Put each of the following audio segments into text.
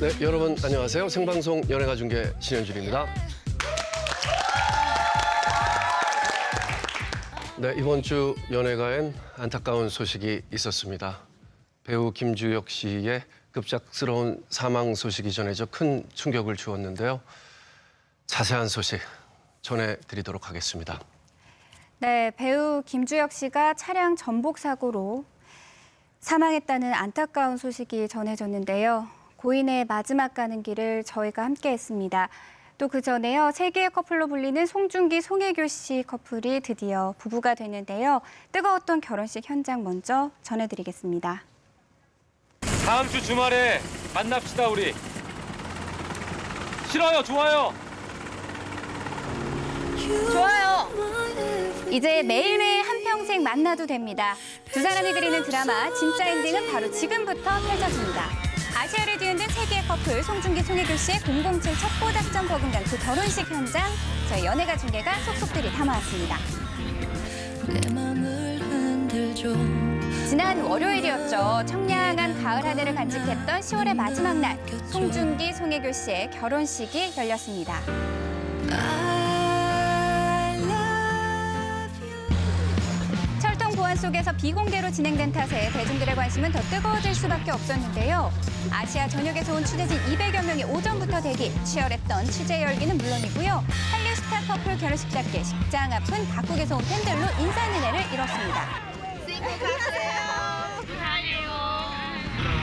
네, 여러분 안녕하세요. 생방송 연예가 중계 신현준입니다. 네, 이번 주 연예가엔 안타까운 소식이 있었습니다. 배우 김주혁 씨의 급작스러운 사망 소식이 전해져 큰 충격을 주었는데요. 자세한 소식 전해드리도록 하겠습니다. 네, 배우 김주혁 씨가 차량 전복 사고로 사망했다는 안타까운 소식이 전해졌는데요. 고인의 마지막 가는 길을 저희가 함께했습니다. 또 그 전에요, 세계의 커플로 불리는 송중기, 송혜교 씨 커플이 드디어 부부가 됐는데요. 뜨거웠던 결혼식 현장 먼저 전해드리겠습니다. 다음 주 주말에 만납시다 우리. 싫어요, 좋아요. 좋아요. 이제 매일매일 한평생 만나도 됩니다. 두 사람이 그리는 드라마 진짜 엔딩은 바로 지금부터 펼쳐집니다. 아시아를 뒤흔든 세계의 커플 송중기, 송혜교 씨의 007 첩보작전 버금간 그 결혼식 현장 저희 연예가 중계가 속속들이 담아왔습니다. 지난 월요일이었죠. 청량한 가을 하늘을 간직했던 10월의 마지막 날 송중기, 송혜교 씨의 결혼식이 열렸습니다. 철통 보안 속에서 비공개로 진행된 탓에 대중들의 관심은 더 뜨거워질 수밖에 없었는데요. 아시아 전역에서 온 취재진 200여 명이 오전부터 대기, 치열했던 취재 열기는 물론이고요. 한류 스타 커플 결혼식답게 식장 앞은 각국에서 온 팬들로 인사는혜를 이뤘습니다.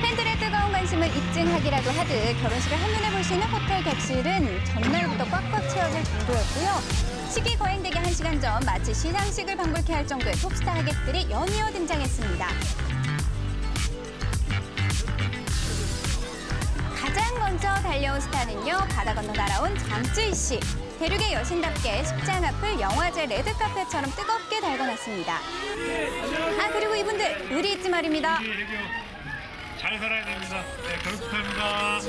팬들의 뜨거운 관심을 입증하기라도 하듯 결혼식을 한눈에 볼 수 있는 호텔 객실은 전날부터 꽉꽉 채워질 정도였고요. 식이 거행되기 1시간 전 마치 시상식을 방불케 할 정도의 톱스타 하객들이 연이어 등장했습니다. 가장 먼저 달려온 스타는요, 바다 건너 날아온 장쯔희 씨. 대륙의 여신답게 식장 앞을 영화제 레드카펫처럼 뜨겁게 달궈놨습니다. 그리고 이분들 의리 있지 말입니다. 잘 살아야 됩니다. 네, 결혼 축하합니다.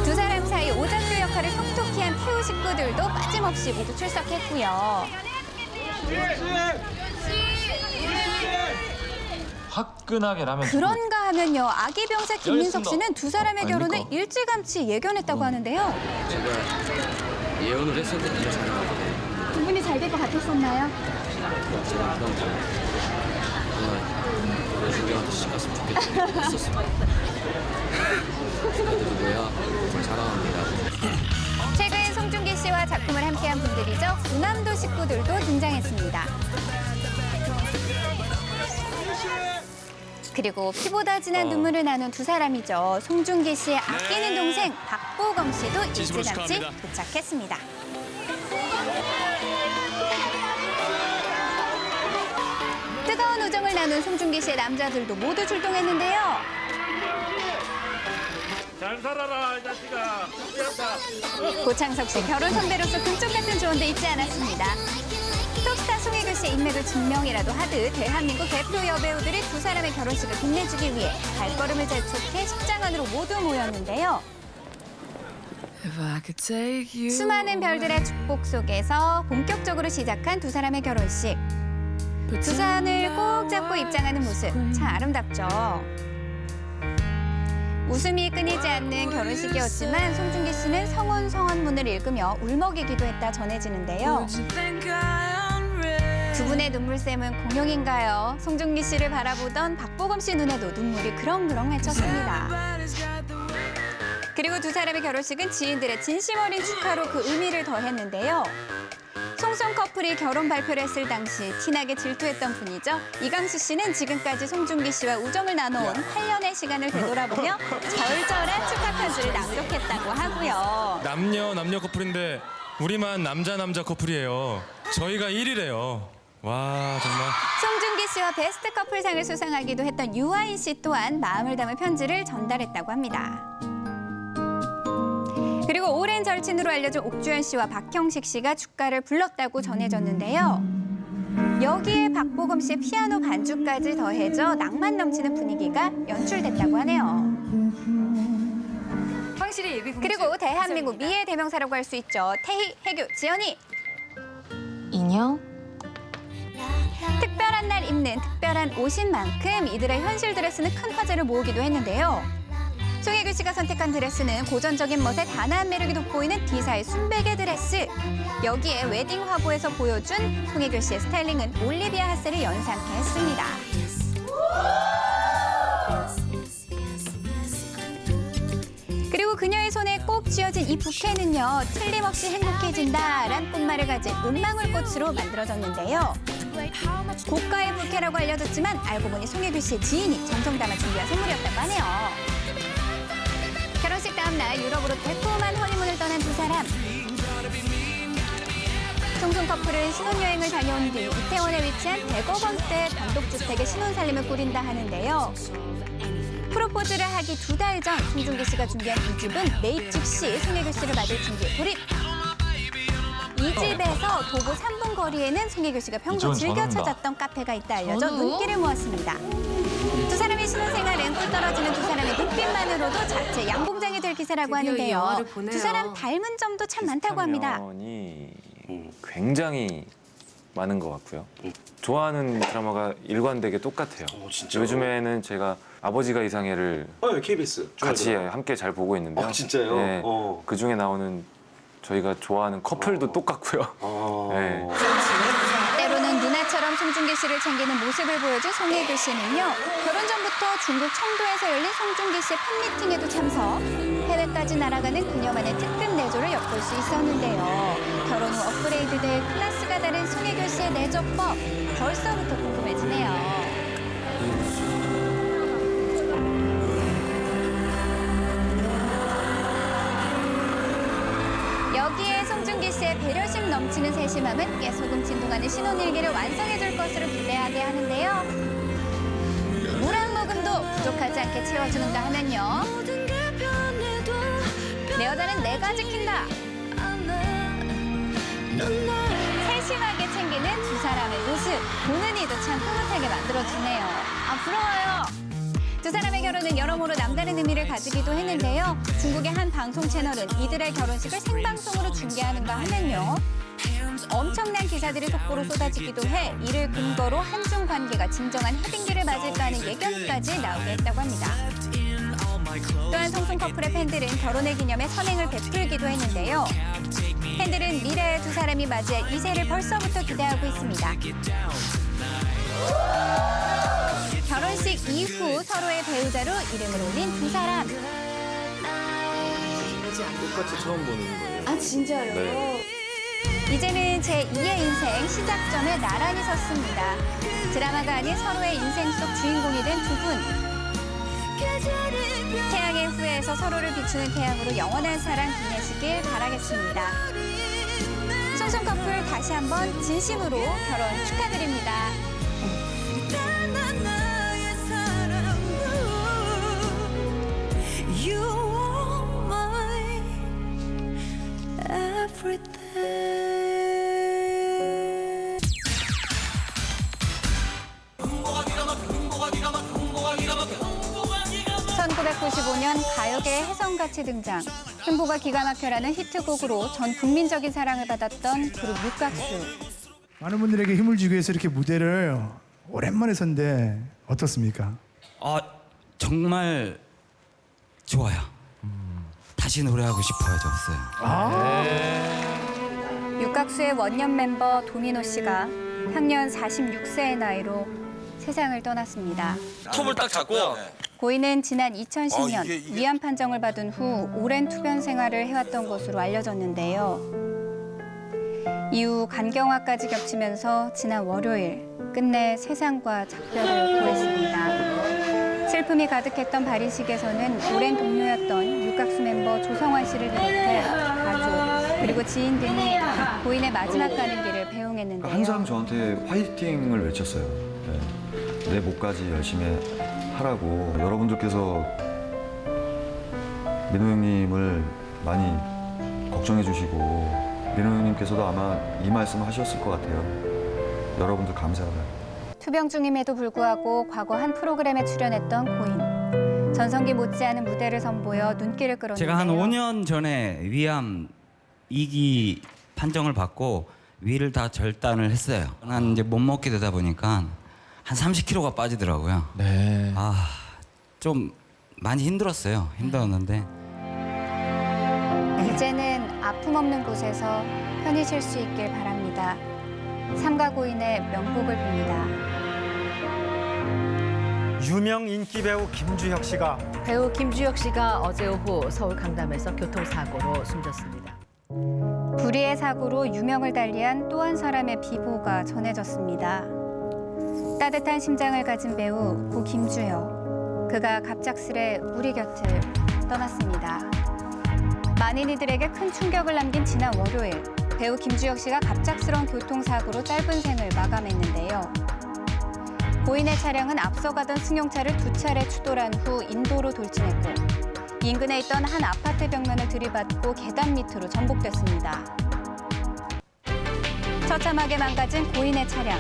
두 사람 사이 오작교 역할을 톡톡히 한 태우 식구들도 빠짐없이 모두 출석했고요. 화끈하게 라면. 그런가 하면요, 아기 병사 김민석 씨는 두 사람의 결혼을 일찌감치 예견했다고 하는데요. 제가 예언을 했었거든요, 잘. 두 분이 잘 될 것 같았었나요? 제가 그냥 중경한테 시집 갔으면 좋겠다 했었어요. 축하드리고요. 정말 사랑합니다. 최근 송중기 씨와 작품을 함께한 분들이죠. 우남도 식구들도 등장했습니다. 그리고 피보다 진한 눈물을 나눈 두 사람이죠. 송중기 씨의 아끼는 동생 박보검 씨도 일찌감치 도착했습니다. 뜨거운 우정을 나눈 송중기 씨의 남자들도 모두 출동했는데요. 잘 살아라, 이 자식아. 고창석 씨 결혼 선배로서 금쪽 같은 조언도 잊지 않았습니다. 톱스타 송혜교 씨의 인맥을 증명이라도 하듯 대한민국 대표 여배우들이 두 사람의 결혼식을 빛내주기 위해 발걸음을 재촉해 식장 안으로 모두 모였는데요. 수많은 별들의 축복 속에서 본격적으로 시작한 두 사람의 결혼식. 두 손을 꼭 잡고 입장하는 모습 참 아름답죠. 웃음이 끊이지 않는 결혼식이었지만 송중기 씨는 성원문을 읽으며 울먹이기도 했다 전해지는데요. 두 분의 눈물샘은 공용인가요? 송중기 씨를 바라보던 박보검 씨 눈에도 눈물이 그렁그렁 맺혔습니다. 그리고 두 사람의 결혼식은 지인들의 진심 어린 축하로 그 의미를 더했는데요. 송송 커플이 결혼 발표를 했을 당시 티나게 질투했던 분이죠. 이강수 씨는 지금까지 송중기 씨와 우정을 나눠온 8년의 시간을 되돌아보며 절절한 축하 편지를 낭독했다고 하고요. 남녀 커플인데 우리만 남자 커플이에요. 저희가 1위래요. 와, 정말. 송중기 씨와 베스트 커플상을 수상하기도 했던 유아인 씨 또한 마음을 담은 편지를 전달했다고 합니다. 그리고 오랜 절친으로 알려진 옥주현 씨와 박형식 씨가 축가를 불렀다고 전해졌는데요. 여기에 박보검 씨의 피아노 반주까지 더해져 낭만 넘치는 분위기가 연출됐다고 하네요. 그리고 대한민국 미의 대명사라고 할 수 있죠. 태희, 혜교, 지연이. 인형? 특별한 날 입는 특별한 옷인 만큼 이들의 현실 드레스는 큰 화제를 모으기도 했는데요. 송혜교 씨가 선택한 드레스는 고전적인 멋에 단아한 매력이 돋보이는 D사의 순백의 드레스. 여기에 웨딩 화보에서 보여준 송혜교 씨의 스타일링은 올리비아 하세를 연상케 했습니다. 그리고 그녀의 손에 꼭 쥐어진 이 부케는요, 틀림없이 행복해진다란 꽃말을 가진 은망울꽃으로 만들어졌는데요. 고가의 부케라고 알려졌지만 알고 보니 송혜교 씨의 지인이 정성 담아 준비한 선물이었다고 하네요. 결혼식 다음 날 유럽으로 달콤한 허니문을 떠난 두 사람. 송송 커플은 신혼여행을 다녀온 뒤 이태원에 위치한 100억 원대 단독주택에 신혼살림을 꾸린다 하는데요. 프로포즈를 하기 2달 전 송중기 씨가 준비한 이 집은 매입 즉시 송혜교 씨를 맞을 준비에 돌입. 이 집에서 도보 3분 거리에는 송혜교 씨가 평소 이쪽은 즐겨 전우인가? 찾았던 카페가 있다 알려져 눈길을 모았습니다. 두 사람의 신혼생활은 꿀 떨어지는 두 사람의 눈빛만으로도 자체 양봉장이 될 기세라고 하는데요. 두 사람 닮은 점도 참 많다고 합니다. 면이 굉장히 많은 것 같고요. 좋아하는 드라마가 일관되게 똑같아요. 요즘에는 제가 아버지가 이상해를 KBS 같이 함께 잘 보고 있는데요. 진짜요? 네, 그 중에 나오는 저희가 좋아하는 커플도 똑같고요. 네. 때로는 누나처럼 송중기 씨를 챙기는 모습을 보여준 송혜교 씨는요. 결혼 전부터 중국 청도에서 열린 송중기 씨의 팬미팅에도 참석. 해외까지 날아가는 그녀만의 특급 내조를 엿볼 수 있었는데요. 결혼 후 업그레이드될 클래스가 다른 송혜교 씨의 내조법. 벌써부터 궁금해지네요. 여기에 송중기 씨의 배려심 넘치는 세심함은 깨소금 진동하는 신혼일기를 완성해줄 것으로 기대하게 하는데요. 물 한 모금도 부족하지 않게 채워주는가 하면요. 내 여자는 내가 지킨다. 세심하게 챙기는 두 사람의 모습. 보는 이도 참 흐뭇하게 만들어주네요. 아, 부러워요. 두 사람의 결혼은 여러모로 남다른 의미를 가지기도 했는데요. 중국의 한 방송 채널은 이들의 결혼식을 생방송으로 중계하는가 하면요. 엄청난 기사들이 속보로 쏟아지기도 해 이를 근거로 한중 관계가 진정한 해빙기를 맞을까 하는 예견까지 나오게 했다고 합니다. 또한 송송 커플의 팬들은 결혼의 기념에 선행을 베풀기도 했는데요. 팬들은 미래의 두 사람이 맞이할 이 세를 벌써부터 기대하고 있습니다. 결혼식 이후 서로의 배우자로 이름을 올린 두 사람. 똑같이 처음 보는 거예요. 아, 진짜요? 네. 이제는 제2의 인생 시작점에 나란히 섰습니다. 드라마가 아닌 서로의 인생 속 주인공이 된 두 분. 태양의 후예에서 서로를 비추는 태양으로 영원한 사랑 빛내시길 바라겠습니다. 송송 커플 다시 한번 진심으로 결혼 축하드립니다. (1995년) 가요계의 혜성같이 등장. 흥보가 기가 막혀라는 히트곡으로 전 국민적인 사랑을 받았던 그룹 육각수. 많은 분들에게 힘을 주기 위해서 이렇게 무대를 오랜만에 선데 어떻습니까? 정말 좋아요. 다시 노래하고 싶어요, 졌어요. 육각수의 원년 멤버 도미노 씨가 향년 46세의 나이로 세상을 떠났습니다. 톱을 딱 잡고 고인은 지난 2010년 위암 판정을 받은 후 오랜 투병 생활을 해왔던 것으로 알려졌는데요. 이후 간경화까지 겹치면서 지난 월요일 끝내 세상과 작별을 고했습니다. 슬픔이 가득했던 발의식에서는 오랜 동료였던 육각수 멤버 조성환 씨를 비롯해 가족 그리고 지인 등이 고인의 마지막 가는 길을 배웅했는데요. 항상 저한테 화이팅을 외쳤어요. 네. 내 목까지 열심히 하라고. 여러분들께서 민호 형님을 많이 걱정해 주시고 민호 형님께서도 아마 이 말씀 하셨을 것 같아요. 여러분들 감사하다. 투병 중임에도 불구하고 과거 한 프로그램에 출연했던 고인. 전성기 못지않은 무대를 선보여 눈길을 끌었는데요. 제가 한 5년 전에 위암 2기 판정을 받고 위를 다 절단을 했어요. 난 이제 못 먹게 되다 보니까 한 30kg가 빠지더라고요. 네. 좀 많이 힘들었는데 이제는 아픔 없는 곳에서 편히 쉴 수 있길 바랍니다. 삼가 고인의 명복을 빕니다. 유명 인기 배우 김주혁 씨가 배우 김주혁 씨가 어제 오후 서울 강남에서 교통사고로 숨졌습니다. 불의의 사고로 유명을 달리한 또 한 사람의 비보가 전해졌습니다. 따뜻한 심장을 가진 배우 고 김주혁. 그가 갑작스레 우리 곁을 떠났습니다. 많은 이들에게 큰 충격을 남긴 지난 월요일, 배우 김주혁 씨가 갑작스러운 교통사고로 짧은 생을 마감했는데요. 고인의 차량은 앞서가던 승용차를 2차례 추돌한 후 인도로 돌진했고 인근에 있던 한 아파트 벽면을 들이받고 계단 밑으로 전복됐습니다. 처참하게 망가진 고인의 차량.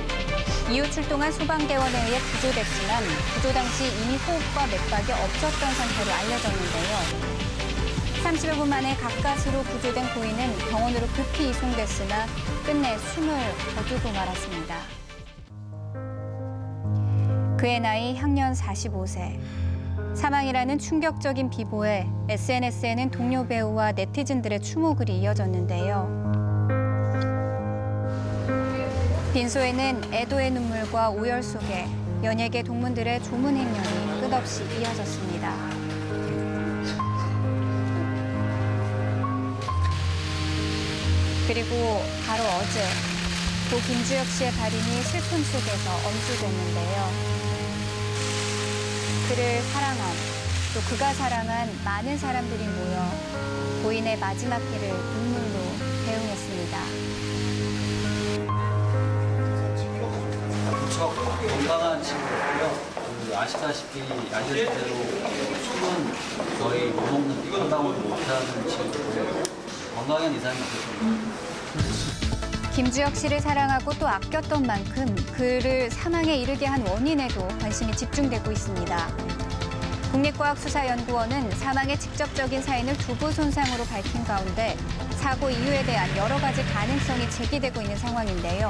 이후 출동한 소방대원에 의해 구조됐지만 구조 당시 이미 호흡과 맥박이 없었던 상태로 알려졌는데요. 30여 분 만에 가까스로 구조된 고인은 병원으로 급히 이송됐으나 끝내 숨을 거두고 말았습니다. 그의 나이 향년 45세. 사망이라는 충격적인 비보에 SNS에는 동료 배우와 네티즌들의 추모글이 이어졌는데요. 빈소에는 애도의 눈물과 오열 속에 연예계 동문들의 조문 행렬이 끝없이 이어졌습니다. 그리고 바로 어제 고 김주혁 씨의 발인이 슬픔 속에서 엄수됐는데요. 그를 사랑한, 또 그가 사랑한 많은 사람들이 모여 고인의 마지막 길을 눈물로 배웅했습니다. 무척 건강한 친구고요. 아시다시피 아실 대로 술은 거의 못 먹는 건강을 못하는 친구고요. 건강한 이상이 없었습니다. 김주혁 씨를 사랑하고 또 아꼈던 만큼 그를 사망에 이르게 한 원인에도 관심이 집중되고 있습니다. 국립과학수사연구원은 사망의 직접적인 사인을 두부 손상으로 밝힌 가운데 사고 이유에 대한 여러 가지 가능성이 제기되고 있는 상황인데요.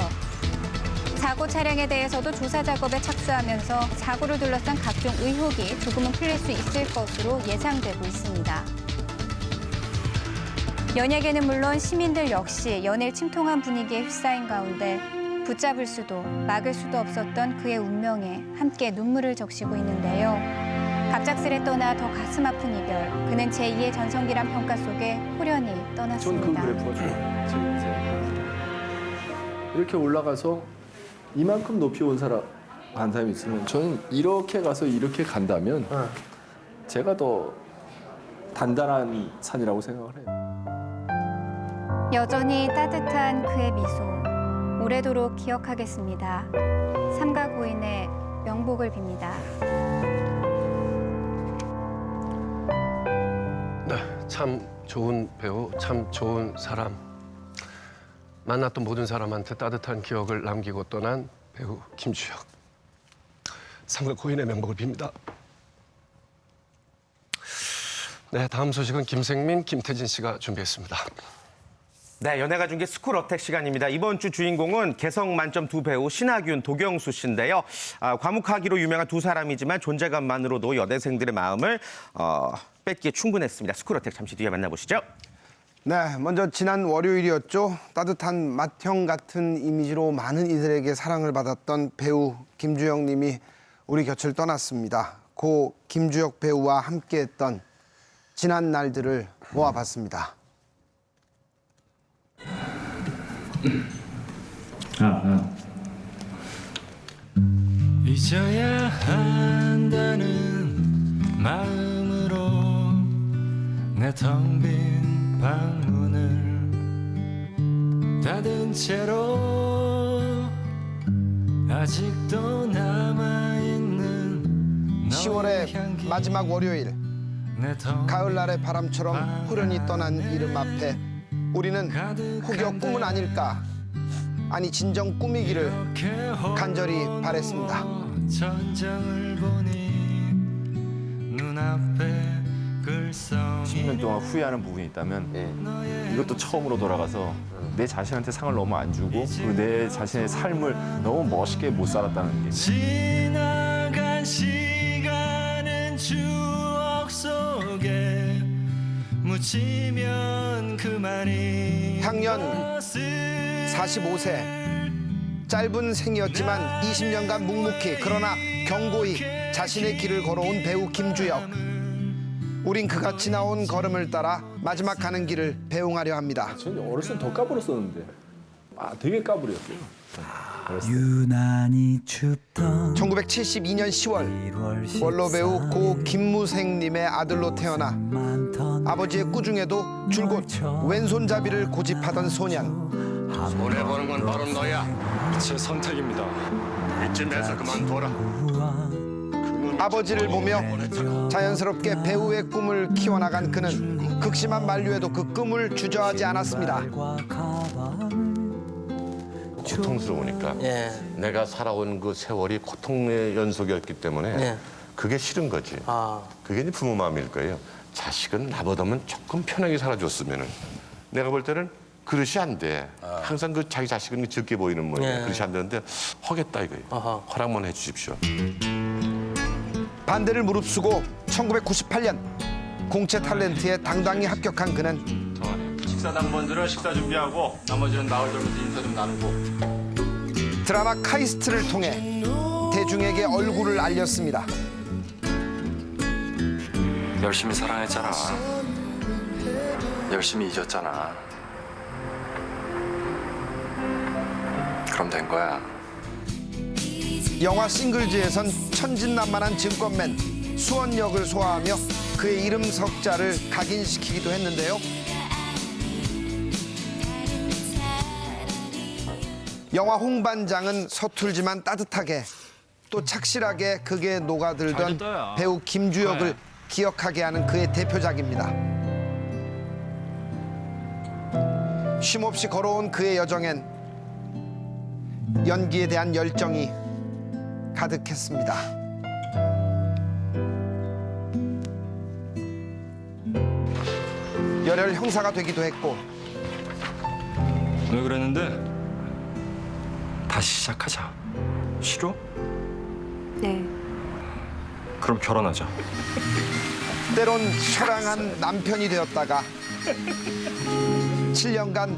사고 차량에 대해서도 조사 작업에 착수하면서 사고를 둘러싼 각종 의혹이 조금은 풀릴 수 있을 것으로 예상되고 있습니다. 연예계는 물론 시민들 역시 연일 침통한 분위기에 휩싸인 가운데 붙잡을 수도 막을 수도 없었던 그의 운명에 함께 눈물을 적시고 있는데요. 갑작스레 떠나 더 가슴 아픈 이별. 그는 제2의 전성기란 평가 속에 호련히 떠났습니다. 전 그 그래프가 좋아요. 제 인생. 이렇게 올라가서 이만큼 높이 온 사람이 있으면 저는 이렇게 가서 이렇게 간다면 제가 더 단단한 산이라고 생각을 해요. 여전히 따뜻한 그의 미소. 오래도록 기억하겠습니다. 삼가 고인의 명복을 빕니다. 네, 참 좋은 배우, 참 좋은 사람. 만났던 모든 사람한테 따뜻한 기억을 남기고 떠난 배우 김주혁. 삼가 고인의 명복을 빕니다. 네, 다음 소식은 김생민, 김태진 씨가 준비했습니다. 네, 연예가 중계 스쿨 어택 시간입니다. 이번 주 주인공은 개성 만점 두 배우 신하균, 도경수 씨인데요. 과묵하기로 유명한 두 사람이지만 존재감만으로도 여대생들의 마음을 뺏기에 충분했습니다. 스쿨 어택 잠시 뒤에 만나보시죠. 네, 먼저 지난 월요일이었죠. 따뜻한 맏형 같은 이미지로 많은 이들에게 사랑을 받았던 배우 김주혁 님이 우리 곁을 떠났습니다. 고 김주혁 배우와 함께했던 지난 날들을 모아봤습니다. 잊어야 한다는 마음으로 내 텅 빈 방문을 닫은 채로 아직도 남아있는 10월의 마지막 월요일, 가을날의 바람처럼 호련히 떠난 이름 앞에 우리는 혹여 꿈은 아닐까, 아니 진정 꿈이기를 간절히 바랬습니다. 전장을 보니 눈앞에 10년 동안 후회하는 부분이 있다면 이것도 처음으로 돌아가서 내 자신한테 상을 너무 안 주고 그리고 내 자신의 삶을 너무 멋있게 못 살았다는 게. 지나간 시간은 추억 놓치면 그만이 향년 45세. 짧은 생이었지만 20년간 묵묵히 그러나 견고히 자신의 길을 걸어온 배우 김주혁. 우린 그가 지나온 걸음을 따라 마지막 가는 길을 배웅하려 합니다. 저는 어렸을 때 더 까불었었는데. 되게 까불이었어요. 유난히 춥던 1972년 10월 원로 배우 고 김무생님의 아들로 태어나 아버지의 꾸중에도 줄곧 왼손잡이를 고집하던 소년. 손해보는 건 바로 너야. 제 선택입니다. 이쯤에서 그만둬라. 아버지를 보며 자연스럽게 배우의 꿈을 키워나간 그는 극심한 만류에도 그 꿈을 주저하지 않았습니다. 고통스러우니까 내가 살아온 그 세월이 고통의 연속이었기 때문에 그게 싫은 거지. 그게 이제 부모 마음일 거예요. 자식은 나보다는 조금 편하게 살아줬으면은 내가 볼 때는 그릇이 안 돼. 항상 그 자기 자식은 적게 보이는 모양이야. 그릇이 안 되는데 하겠다 이거예요. 허락만 해주십시오. 반대를 무릅쓰고 1998년 공채 탤런트에 당당히 합격한 그는 식사당번들은 식사 준비하고 나머지는 나올 때부터 인사 좀 나누고. 드라마 카이스트를 통해 대중에게 얼굴을 알렸습니다. 열심히 사랑했잖아. 열심히 잊었잖아. 그럼 된 거야. 영화 싱글즈에선 천진난만한 증권맨 수원 역을 소화하며 그의 이름 석자를 각인시키기도 했는데요. 영화 홍반장은 서툴지만 따뜻하게 또 착실하게 극에 녹아들던 배우 김주혁을 기억하게 하는 그의 대표작입니다. 쉼없이 걸어온 그의 여정엔 연기에 대한 열정이 가득했습니다. 열혈 형사가 되기도 했고 왜 그랬는데? 다시 시작하자. 싫어? 네. 그럼 결혼하자. 때론 처량한 남편이 되었다가 7년간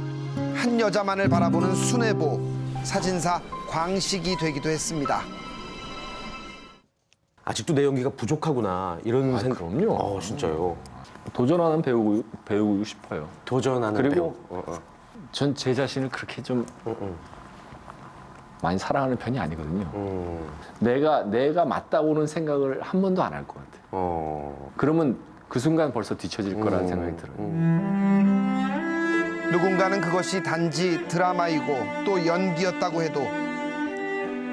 한 여자만을 바라보는 순애보 사진사 광식이 되기도 했습니다. 아직도 내 연기가 부족하구나 이런 생각. 그럼요. 진짜요. 도전하는 배우고 싶어요. 도전하는 그리고 배우. 전 제 자신을 그렇게 좀 많이 사랑하는 편이 아니거든요. 내가 맞다고는 생각을 한 번도 안 할 것 같아요. 그러면 그 순간 벌써 뒤처질 거라는 생각이 들어요. 누군가는 그것이 단지 드라마이고 또 연기였다고 해도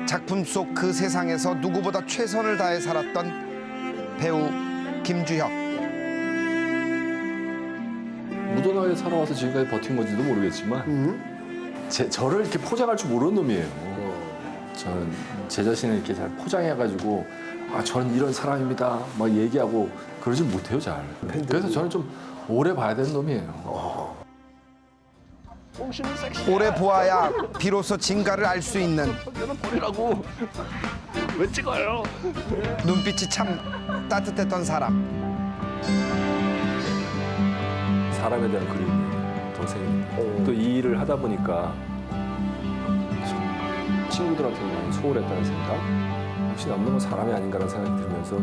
작품 속 그 세상에서 누구보다 최선을 다해 살았던 배우 김주혁. 무던하게 살아와서 지금까지 버틴 건지도 모르겠지만 저를 이렇게 포장할 줄 모르는 놈이에요. 저는 제 자신을 이렇게 잘 포장해가지고 저는 이런 사람입니다 막 얘기하고 그러지 못해요 잘. 그래서 저는 좀 오래 봐야 되는 놈이에요. 오래 보아야 비로소 진가를 알 수 있는 보리라고 왜 찍어요? 눈빛이 참 따뜻했던 사람. 사람에 대한 그리움이 더 생깁니다. 또 이 일을 하다 보니까 친구들한테도 많이 소홀했다는 생각, 혹시 남는 건 사람이 아닌가라는 생각이 들면서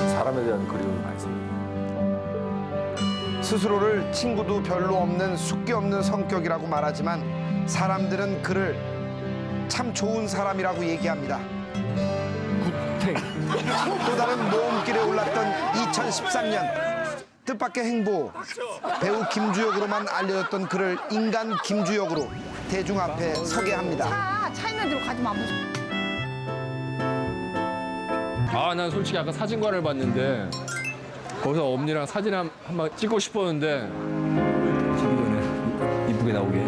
사람에 대한 그리움이 많이 생깁니다. 스스로를 친구도 별로 없는 숫기 없는 성격이라고 말하지만 사람들은 그를 참 좋은 사람이라고 얘기합니다. 또 다른 모험길에 올랐던 2013년 뜻밖의 행보, 배우 김주혁으로만 알려졌던 그를 인간 김주혁으로 대중 앞에 서게 합니다. 차이나 가지 마. 난 솔직히 아까 사진관을 봤는데 거기서 엄니랑 사진 한번 찍고 싶었는데 자기 전에 이쁘게 나오게.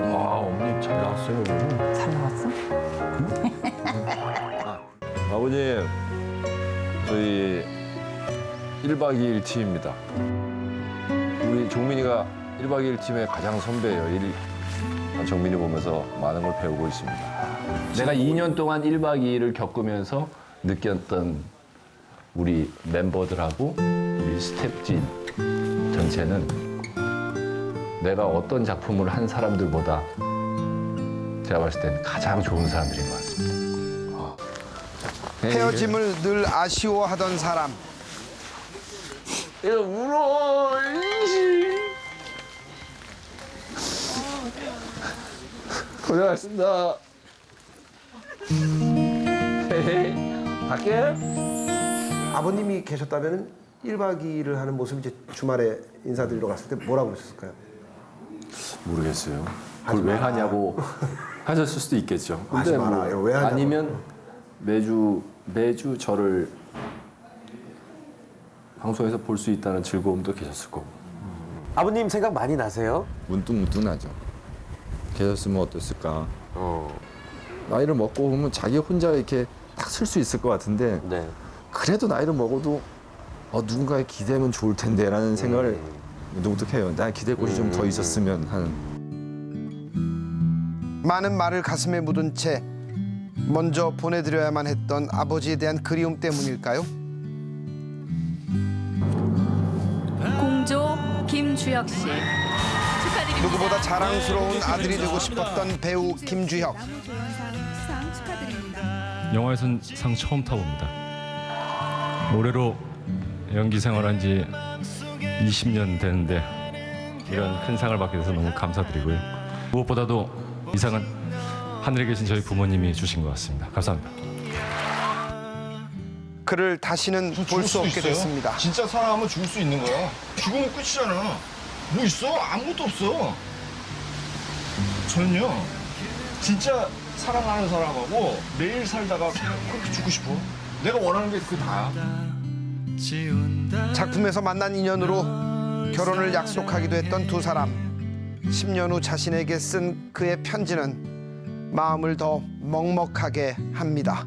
엄니 잘 나왔어요. 잘 나왔어? 아버님, 저희 1박 2일 팀입니다. 우리 종민이가 1박 2일 팀의 가장 선배예요. 정민이 보면서 많은 걸 배우고 있습니다. 내가 2년 동안 1박 2일을 겪으면서 느꼈던 우리 멤버들하고 우리 스태프진 전체는 내가 어떤 작품을 한 사람들보다 제가 봤을 때는 가장 좋은 사람들인 것 같습니다. 헤어짐을 늘 아쉬워하던 사람. 얘가 울어. 고생하셨습니다. 갈게. 아버님이 계셨다면 1박 2일을 하는 모습 이제 주말에 인사드리러 갔을 때 뭐라고 그러셨을까요? 모르겠어요. 그걸 왜 하냐고 하셨을 수도 있겠죠. 하지 말아요. 왜 하냐고. 아니면 매주 저를 방송에서 볼 수 있다는 즐거움도 계셨을 거고. 아버님 생각 많이 나세요? 문득문득 나죠. 계셨으면 어땠을까. 나이를 먹고 보면 자기 혼자 이렇게 딱 쓸 수 있을 것 같은데 그래도 나이를 먹어도 누군가의 기대면 좋을 텐데라는 생각을 문득 해요. 나 기댈 곳이 좀 더 있었으면 하는. 많은 말을 가슴에 묻은 채 먼저 보내드려야만 했던 아버지에 대한 그리움 때문일까요? 공조 김주혁 씨. 축하드립니다. 누구보다 자랑스러운 아들이 되고 싶었던 배우 김주혁. 영화에선 상 처음 타봅니다. 올해로 연기 생활한 지 20년 되는데 이런 큰 상을 받게 돼서 너무 감사드리고요. 무엇보다도 이 상은 하늘에 계신 저희 부모님이 주신 것 같습니다. 감사합니다. 그를 다시는 볼 수 없게 됐습니다. 진짜 사랑하면 죽을 수 있는 거야. 죽으면 끝이잖아. 뭐 있어? 아무것도 없어. 저는요, 진짜 사랑하는 사람하고 매일 살다가 그렇게 죽고 싶어. 내가 원하는 게 그게 다야. 작품에서 만난 인연으로 결혼을 약속하기도 했던 두 사람. 10년 후 자신에게 쓴 그의 편지는 마음을 더 먹먹하게 합니다.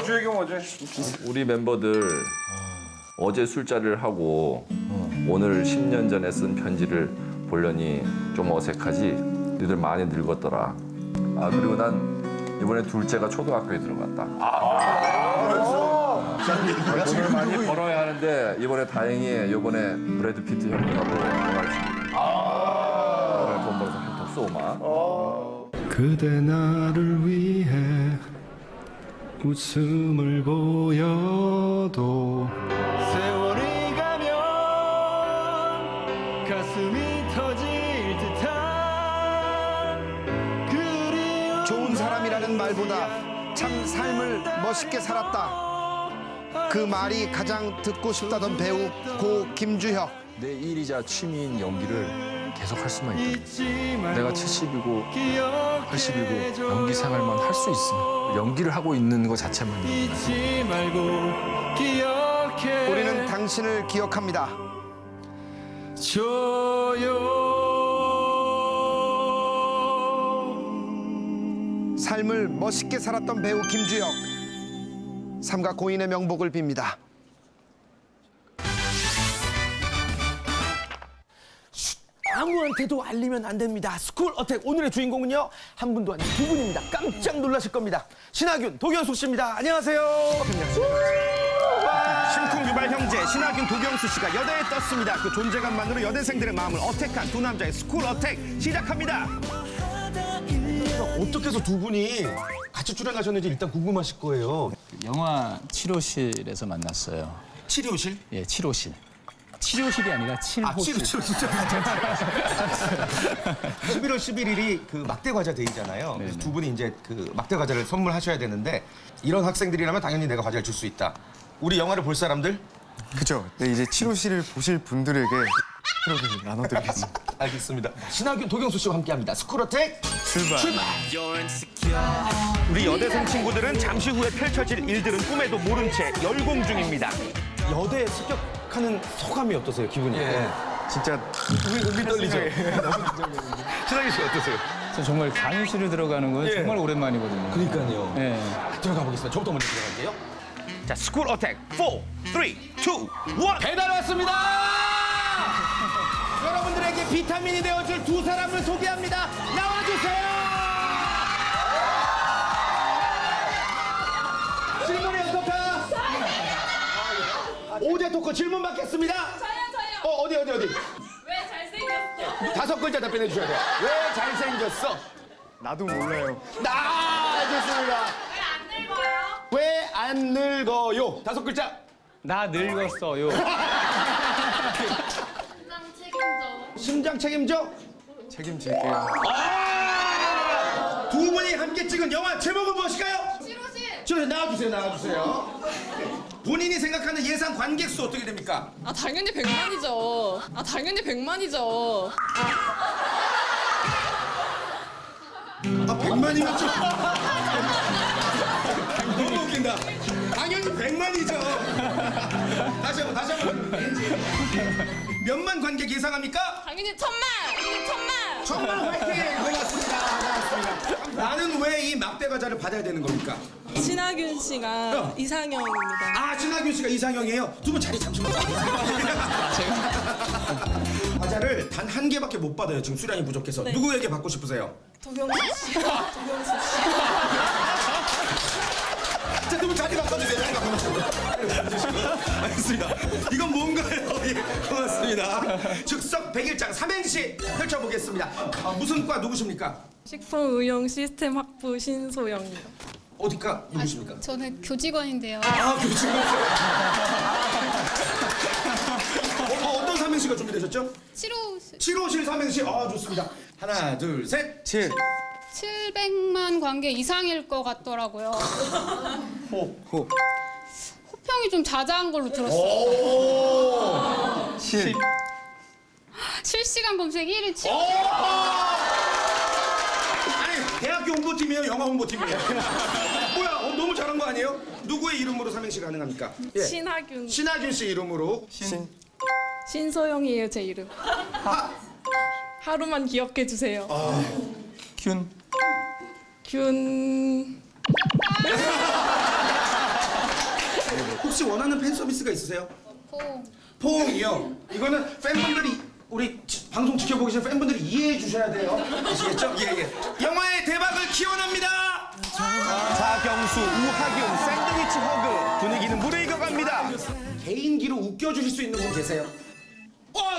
주혁이 형 어제. 우리 멤버들 어제 술자리를 하고 오늘 10년 전에 쓴 편지를 보려니 좀 어색하지? 너희들 많이 늙었더라. 그리고 난 이번에 둘째가 초등학교에 들어갔다. 돈을 많이 벌어야 하는데 이번에 다행히 이번에 브래드 피트 형님하고 돈 벌어서 한턱 쏘마. 그대 나를 위해 웃음을 보여도 세월이 가면 가슴이 터질 듯한 그리움. 좋은 사람이라는 말보다 참 삶을 멋있게 살았다. 그 말이 가장 듣고 싶다던 배우 고 김주혁. 내 일이자 취미인 연기를 계속 할 수만 있다. 내가 70이고 80이고 연기 생활만 할 수 있으면 연기를 하고 있는 것 자체만 잊지 말고 기억해. 우리는 당신을 기억합니다. 삶을 멋있게 살았던 배우 김주혁. 삼가 고인의 명복을 빕니다. 아무한테도 알리면 안 됩니다. 스쿨 어택 오늘의 주인공은요 한 분도 아니고 두 분입니다. 깜짝 놀라실 겁니다. 신하균, 도경수 씨입니다. 안녕하세요. 심쿵 유발 형제 신하균, 도경수 씨가 여대에 떴습니다. 그 존재감만으로 여대생들의 마음을 어택한 두 남자의 스쿨 어택 시작합니다. 어떻게 해서 두 분이 같이 출연하셨는지 일단 궁금하실 거예요. 영화 치료실에서 만났어요. 치료실? 예, 치료실. 치료실이 아니라 칠호실. 치료 진짜. 11월 11일이 그 막대 과자 데이잖아요. 그래서 두 분이 이제 그 막대 과자를 선물하셔야 되는데 이런 학생들이라면 당연히 내가 과자를 줄 수 있다. 우리 영화를 볼 사람들? 그죠. 네, 이제 치료실을 보실 분들에게 치료를 나눠드리겠습니다. 알겠습니다. 신하균, 도경수 씨와 함께합니다. 스쿨어택 출발. 우리 여대생 친구들은 잠시 후에 펼쳐질 일들은 꿈에도 모른 채 열공 중입니다. 여대에 습격하는 소감이 어떠세요? 기분이? 진짜 몸이 떨리죠? 신하균 씨 어떠세요? 저 정말 강의실을 들어가는 건 정말 오랜만이거든요. 그러니까요. 예. 들어가 보겠습니다. 저부터 먼저 들어갈게요. 자, 스쿨 어택 4, 3, 2, 1 배달 왔습니다! 여러분들에게 비타민이 되어줄 두 사람을 소개합니다. 나와주세요! 공개 토크 질문 받겠습니다. 저요. 어디. 왜 잘생겼어? 5글자 답변해 주셔야 돼요. 왜 잘생겼어? 나도 몰라요. 좋습니다. 왜 안 늙어요? 5글자. 나 늙었어요. 심장 책임져? 책임질게요. 두 분이 함께 찍은 영화 제목은 무엇일까요? 치료실 나와주세요. 본인이 생각하는 예상 관객 수 어떻게 됩니까? 당연히 100만이죠. 당연히 100만이죠. 100만이면 좀 너무 웃긴다. 당연히 100만이죠. 다시 한번. 몇만 관객 예상합니까? 당연히 1000만. 1000만 화이팅! 고맙습니다. 나는 왜 이 막대 과자를 받아야 되는 겁니까? 신하균 씨가 이상형입니다. 신하균 씨가 이상형이에요? 두 분 자리 잠시만. 과자를 단 한 개밖에 못 받아요. 지금 수량이 부족해서. 네. 누구에게 받고 싶으세요? 도경수 씨. 자, 두 분 자리 바꿔주세요. 알겠습니다. 이건 뭔가요? 예, 고맙습니다. 즉석 100일장 삼행시 펼쳐보겠습니다. 무슨 과 누구십니까? 식품의용 시스템 학부 신소영이요. 어디과 누구십니까? 저는 교직원인데요. 교직원. 어떤 삼행시가 준비되셨죠? 7호실 삼행시. 좋습니다. 하나, 둘, 셋. 700만 관계 이상일 것 같더라고요. 호평이 좀 자자한 걸로 들었어요. 실시간 검색 1위 7. 아니, 대학교 홍보팀이에요? 영화 홍보팀이에요? 뭐야, 너무 잘한 거 아니에요? 누구의 이름으로 삼행시 가능합니까? 신하균. 신하균 씨 이름으로. 신소영이에요, 제 이름. 하루만 기억해 주세요. 균. 혹시 원하는 팬 서비스가 있으세요? 포옹이요? 이거는 팬분들이 우리 방송 지켜보고 계신 팬분들이 이해해 주셔야 돼요. 아시겠죠? 예. 영화의 대박을 기원합니다. 자경수, 우하균, 샌드위치 허그. 분위기는 무르익어갑니다. 개인기로 웃겨주실 수 있는 분 계세요?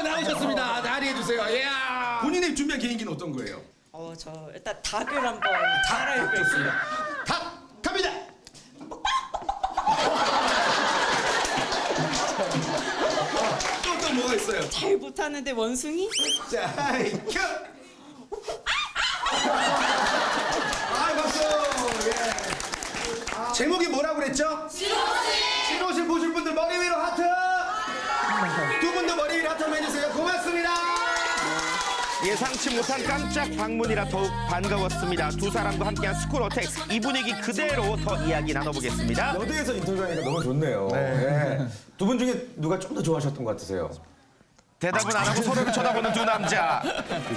나오셨습니다. 자리해 주세요. 본인이 준비한 개인기는 어떤 거예요? 저 일단 닭을 한번 따라해보겠습니다. 닭 갑니다. 또 뭐가 있어요? 잘 못하는데 원숭이? 자, 큐! 박수! 제목이 뭐라고 그랬죠? 치료실 보실 분들 머리 위로 하트! 두 분도 머리 위로 하트 한번 해주세요. 고맙습니다. 예상치 못한 깜짝 방문이라 더욱 반가웠습니다. 두 사람과 함께한 스쿨 어택. 이 분위기 그대로 더 이야기 나눠보겠습니다. 여대에서 인터뷰하니까 너무 좋네요. 두 분 중에 누가 좀 더 좋아하셨던 것 같으세요? 대답은 안 하고 서로를 쳐다보는 두 남자.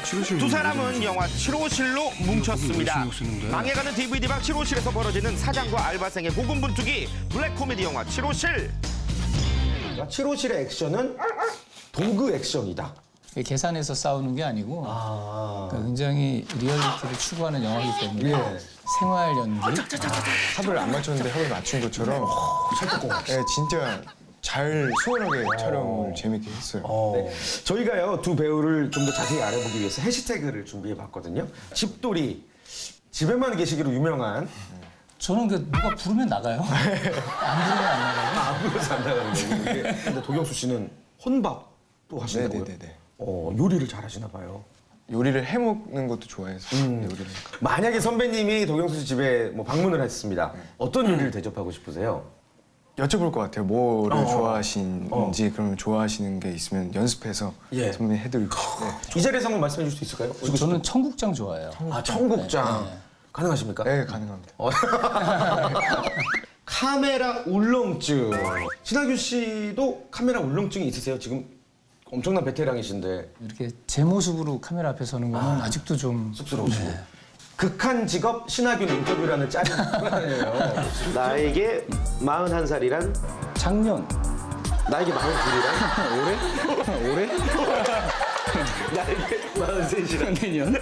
두 사람은 영화 7호실로 뭉쳤습니다. 망해가는 DVD방 7호실에서 벌어지는 사장과 알바생의 고군분투기 블랙 코미디 영화 7호실. 7호실의 액션은 도그 액션이다. 계산해서 싸우는 게 아니고 그러니까 굉장히 리얼리티를 추구하는 영화이기 때문에 생활 연기. 합을 안 맞췄는데 합을 맞춘 것처럼 진짜 잘 수월하게 촬영을 재밌게 했어요. 저희가요 두 배우를 좀 더 자세히 알아보기 위해서 해시태그를 준비해봤거든요. 집돌이, 집에만 계시기로 유명한. 저는 누가 부르면 나가요. 안 부르면 안 나가요. 안 불러서 안 나가는 거예요. 근데 도경수 씨는 혼밥도 하신다고요? 네네네. 요리를 잘하시나 봐요. 요리를 해먹는 것도 좋아해서 요리를. 만약에 선배님이 도경수 씨 집에 방문을 했습니다. 어떤 요리를 대접하고 싶으세요? 여쭤볼 것 같아요. 뭐를 좋아하시는지 그러면 좋아하시는 게 있으면 연습해서 선배님 해드리고. 이 자리에서 한번 말씀해 줄 수 있을까요? 저는 청국장 좋아해요. 청국장. 가능하십니까? 네, 가능합니다. 카메라 울렁증. 신하균 씨도 카메라 울렁증이 있으세요? 지금 엄청난 베테랑이신데. 이렇게 제 모습으로 카메라 앞에 서는 거는 아직도 좀 쑥스러우시고. 극한 직업 신하균 인터뷰라는 짤이 하나예요. 나에게 41살이란? 작년. 나에게 42이란? 올해? 나에게 43이란? 내년.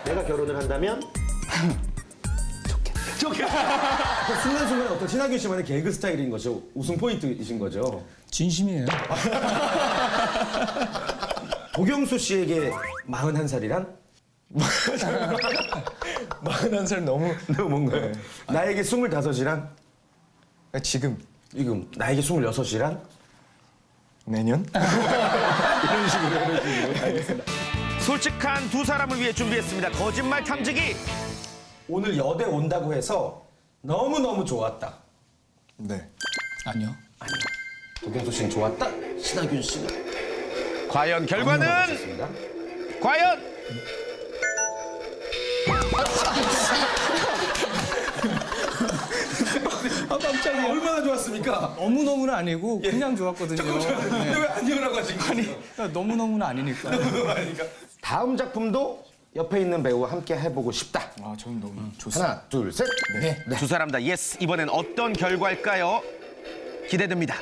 내가 결혼을 한다면? 그 순간순간 어떤 신하균 씨만의 개그 스타일인 거죠. 웃음 포인트이신 거죠. 진심이에요. 도경수 씨에게 41살이란? 41살 너무 뭔가요? 나에게 25이란? 지금 나에게 26이란? 내년? 이런 식으로. 알겠습니다. 솔직한 두 사람을 위해 준비했습니다. 거짓말 탐지기. 오늘 여대 온다고 해서 너무너무 좋았다. 네. 아니요. 도경수 씨는 좋았다. 신하균 씨는? 과연 결과는? 과연? 깜짝이야. 얼마나 좋았습니까? 너무너무는 아니고 그냥 좋았거든요. 근데 왜 아니오라고 하신 거예요? 아니, 너무너무는 아니니까. 다음 작품도 옆에 있는 배우와 함께 해보고 싶다. 아, 저는 너무 좋습니다. 하나, 둘, 셋. 네. 두 사람 다 예스. 이번엔 어떤 결과일까요? 기대됩니다.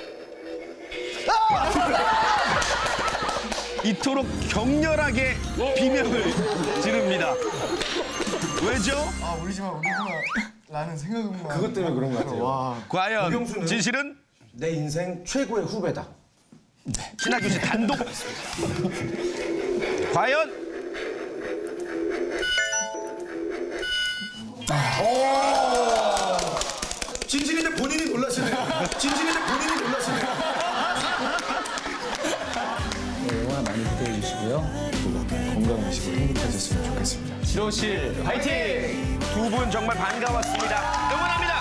이토록 격렬하게 비명을 지릅니다. 왜죠? 아, 울지 마. 라는 생각만. 그것 때문에 그런 것 같아요. 와. 과연 도경수는 진실은? 내 인생 최고의 후배다. 신하균 씨 단독. 과연? 진실인데 본인이 놀라시네요. 진실인데 본인이 놀라시네요. 영화 많이 기대해 주시고요. 건강하시고 행복하셨으면 좋겠습니다. 지로 씨 파이팅! 두 분 정말 반가웠습니다. 응원합니다.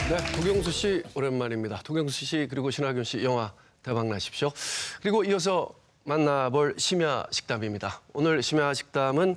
네, 도경수 씨 오랜만입니다. 도경수 씨 그리고 신하균 씨 영화 대박 나십시오. 그리고 이어서 만나볼 심야 식담입니다. 오늘 심야 식담은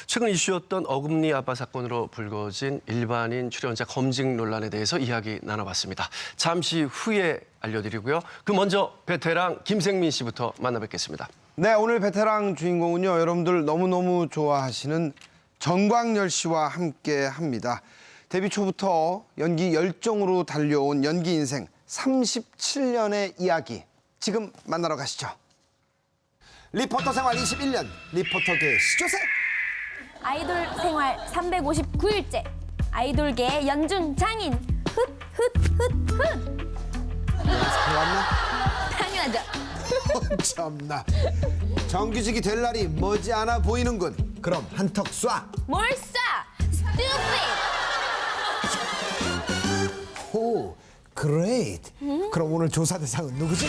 최근 이슈였던 어금니 아빠 사건으로 불거진 일반인 출연자 검증 논란에 대해서 이야기 나눠봤습니다. 잠시 후에 알려드리고요. 그 먼저 베테랑 김생민 씨부터 만나 뵙겠습니다. 네, 오늘 베테랑 주인공은요. 여러분들 너무너무 좋아하시는 정광열 씨와 함께 합니다. 데뷔 초부터 연기 열정으로 달려온 연기 인생 37년의 이야기. 지금 만나러 가시죠. 리포터 생활 21년 리포터계 시조새. 아이돌 생활 359일째 아이돌계 연중 장인 훗. 왔나? 당연하죠. 참나. 정규직이 될 날이 머지않아 보이는군. 그럼 한턱 쏴. 뭘 쏴? Stupid. 오, great. 그럼 오늘 조사 대상은 누구지?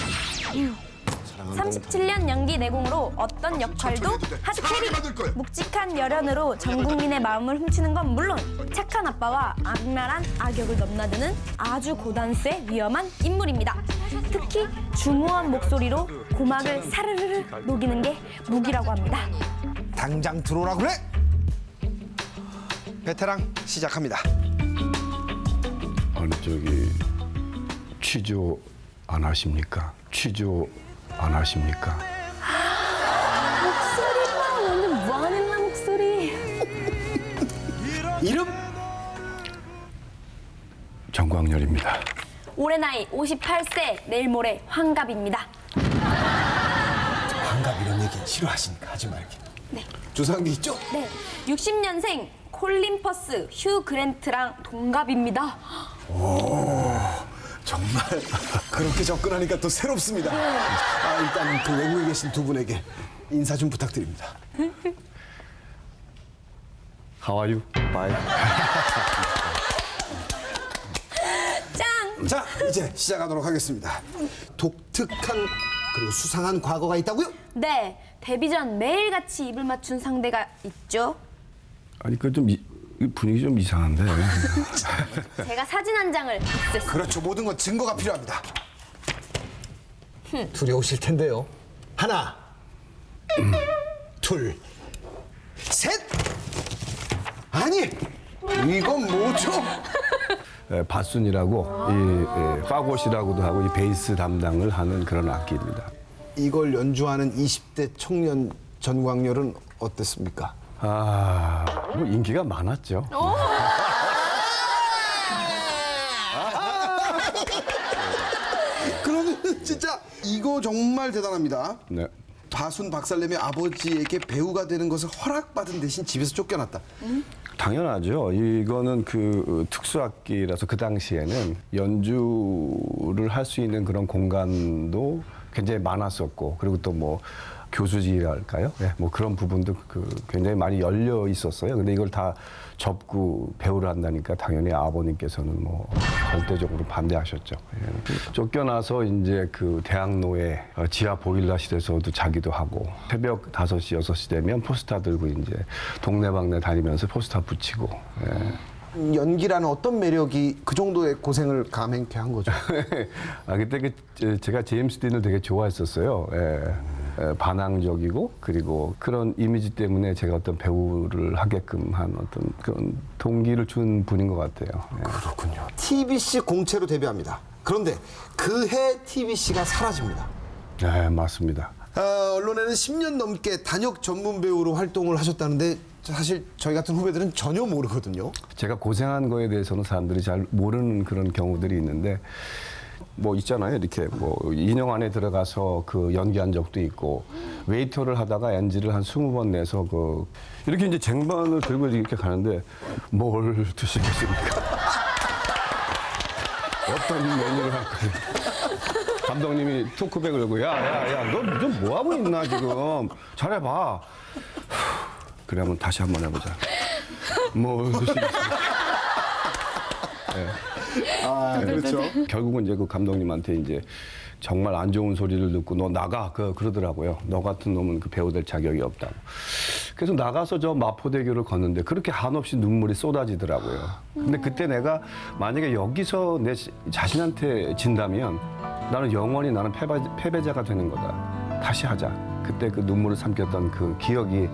37년 연기 내공으로 어떤 역할도 핫캐리. 묵직한 열연으로 전 국민의 마음을 훔치는 건 물론 착한 아빠와 악랄한 악역을 넘나드는 아주 고단수의 위험한 인물입니다. 특히 중후한 목소리로 고막을 사르르르 녹이는 게 무기라고 합니다. 당장 들어오라 그래. 베테랑 시작합니다. 아니 저기 취조 안 하십니까? 취조 안 하십니까? 목소리가 완전 무한했나 목소리. 이름? 정광열입니다. 올해 나이 58세, 내일 모레 환갑입니다. 환갑 이런 얘기 싫어하시니까 하지 말게. 네. 조상기 있죠? 네, 60년생 콜린 퍼스, 휴 그랜트랑 동갑입니다. 오, 정말 그렇게 접근하니까 또 새롭습니다. 일단 그 외국에 계신 두 분에게 인사 좀 부탁드립니다. How are you? Bye. 짠! 자, 이제 시작하도록 하겠습니다. 독특한 그리고 수상한 과거가 있다고요? 네, 데뷔 전 매일같이 입을 맞춘 상대가 있죠. 아니 그 좀 분위기 좀 이상한데. 제가 사진 한 장을 입수했습니다. 그렇죠. 모든 건 증거가 필요합니다. 두려우실 텐데요. 하나, 둘, 셋. 아니, 이건 뭐죠? 바순이라고 이 파고시라고도 하고 이 베이스 담당을 하는 그런 악기입니다. 이걸 연주하는 20대 청년 전광열은 어땠습니까? 뭐 인기가 많았죠. 그러면 진짜 이거 정말 대단합니다. 네. 바순 박살내미 아버지에게 배우가 되는 것을 허락받은 대신 집에서 쫓겨났다. 당연하죠. 이거는 그 특수악기라서 그 당시에는 연주를 할 수 있는 그런 공간도 굉장히 많았었고, 그리고 또 뭐 교수지랄까요? 예, 뭐 그런 부분도 굉장히 많이 열려 있었어요. 근데 이걸 다 접고 배우를 한다니까 당연히 아버님께서는 뭐 절대적으로 반대하셨죠. 예. 쫓겨나서 이제 그 대학로에 지하 보일러실에서도 자기도 하고, 새벽 5시, 6시 되면 포스터 들고 이제 동네방네 다니면서 포스터 붙이고. 예. 연기라는 어떤 매력이 그 정도의 고생을 감행케 한 거죠? 그때 제가 제임스 딘을 되게 좋아했었어요. 예. 반항적이고, 그리고 그런 이미지 때문에 제가 어떤 배우를 하게끔 한 어떤 그런 동기를 준 분인 것 같아요. 예. 그렇군요. TBC 공채로 데뷔합니다. 그런데 그해 TBC가 사라집니다. 네, 맞습니다. 언론에는 10년 넘게 단역 전문 배우로 활동을 하셨다는데 사실 저희 같은 후배들은 전혀 모르거든요. 제가 고생한 거에 대해서는 사람들이 잘 모르는 그런 경우들이 있는데, 뭐 있잖아요. 이렇게 뭐 인형 안에 들어가서 그 연기한 적도 있고, 웨이터를 하다가 NG를 한 20번 내서 이렇게 이제 쟁반을 들고 이렇게 가는데 뭘 드시겠습니까? 어떤 메뉴를 할 거예요? 감독님이 토크백을 들고 야, 너 좀 뭐 하고 있나 지금? 잘해봐. 그래, 한번 다시 한번 해보자. 뭘 드시겠습니까? 네. 그렇죠. 결국은 이제 그 감독님한테 이제 정말 안 좋은 소리를 듣고 너 나가 그러더라고요. 너 같은 놈은 그 배우 될 자격이 없다고. 그래서 나가서 저 마포대교를 걷는데 그렇게 한없이 눈물이 쏟아지더라고요. 근데 그때 내가 만약에 여기서 내 자신한테 진다면 나는 영원히 나는 패배자가 되는 거다. 다시 하자. 그때 그 눈물을 삼켰던 그 기억이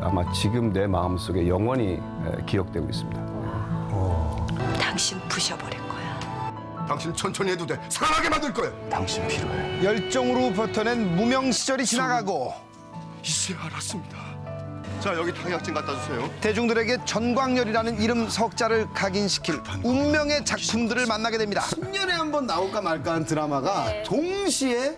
아마 지금 내 마음속에 영원히 기억되고 있습니다. 당신 부셔버릴 거야. 당신 천천히 해도 돼. 살아나게 만들 거야. 당신 필요해. 열정으로 버텨낸 무명 시절이 지나가고 이제 알았습니다. 자, 여기 탕약증 갖다 주세요. 대중들에게 전광열이라는 이름 석자를 각인시킬 운명의 작품들을 만나게 됩니다. 10년에 한 번 나올까 말까 한 드라마가 동시에